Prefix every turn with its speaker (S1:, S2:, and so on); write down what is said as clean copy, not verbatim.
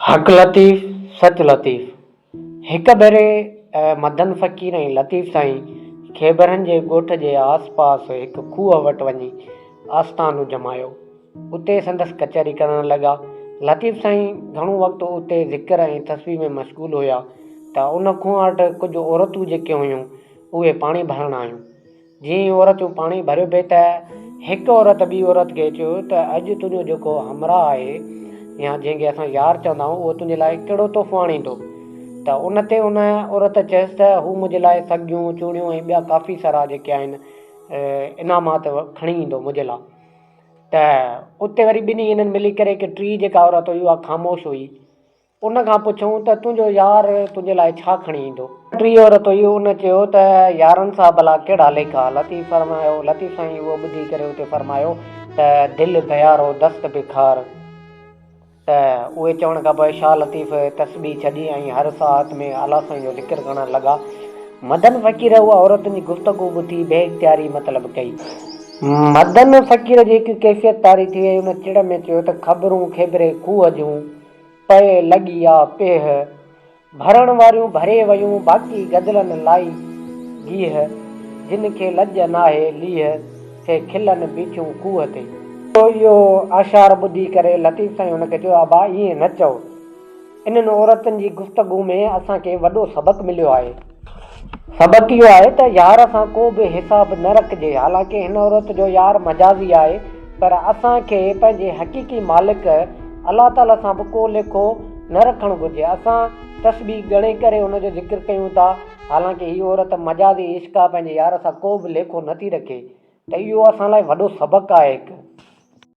S1: हक़ लतीफ़ सच लतीफ़। हिक भेरे मदन फ़क़ीर ऐं लतीफ़ साईं खेबरनि जे ॻोठ जे आस पास हिकु खूह वटि वञी आस्थानु जमायो। उते संदसि कचहरी करण लॻा। लतीफ़ साईं घणो वक़्तु उते ज़िक्र ऐं तस्वीर में मशग़ूल हुया त उन खूह वटि कुझु औरतूं जेके हुयूं उहे पाणी भरण आयूं। जीअं ई औरतूं पाणी भरियो पिए त हिकु औरत ॿी औरत खे चयो त अॼु तुंहिंजो जेको हमराह आहे या जंहिंखे असां यार चवंदा आहियूं उहो तुंहिंजे लाइ कहिड़ो तोहफ़ो आणींदो। त उन ते उन औरत चयसि त हू मुंहिंजे लाइ सॻियूं चूड़ियूं ऐं ॿिया काफ़ी सारा जेके आहिनि इनामात खणी ईंदो मुंहिंजे लाइ। त उते वरी ॿिन्ही हिननि मिली करे हिकु टी जेका औरत हुई उहा ख़ामोश हुई। उन खां पुछूं त तुंहिंजो यार तुंहिंजे लाइ छा खणी ईंदो। टी औरत हुई उन चयो त यारनि सां भला कहिड़ा लेखा। लतीफ़ फरमायो, लतीफ़ साईं उहो ॿुधी करे उते फरमायो त दिलि भयारो दस्त बिखार। त उहे चवण खां पोइ शाह लतीफ़ तस्बी छॾी ऐं हर साहत में आला साईं जो ज़िक्र करणु लॻा। मदन फ़क़ीर उहा औरतुनि जी गुफ़्तगू ॿुधी बेइख़्तियारी मतिलबु कई। मदन फ़क़ीर जी हिकु कैफ़ियत तारी थी वई। उन चिड़ में चयो त ख़बरूं खेबरे खूह जूं पए लॻी आहे पेह, भरण वारियूं भरे वयूं बाक़ी गदलनि लाई गीह, जिन खे लॼ नाहे लीह से खिलनि बीठियूं खूह ते। इहो आशार ॿुधी करे लतीफ़ साईं हुनखे चयो अबा ईअं न चओ। इन्हनि औरतुनि जी गुफ़्तगू में असांखे वॾो सबक़ु मिलियो आहे। सबक़ु इहो आहे त यार सां को बि हिसाब न रखिजे। हालांकि हिन औरत जो यार मजाज़ी आहे पर असांखे पंहिंजे हक़ीक़ी मालिक अलाह ताला सां बि को लेखो न रखणु घुरिजे। असां तस्बीह ॻणे करे हुनजो ज़िक्र कयूं था। हालांकि हीअ औरत मजाज़ी इश्क़ आहे, पंहिंजे यार सां को बि लेखो नथी रखे। त इहो असां लाइ वॾो सबक़ु आहे हिकु।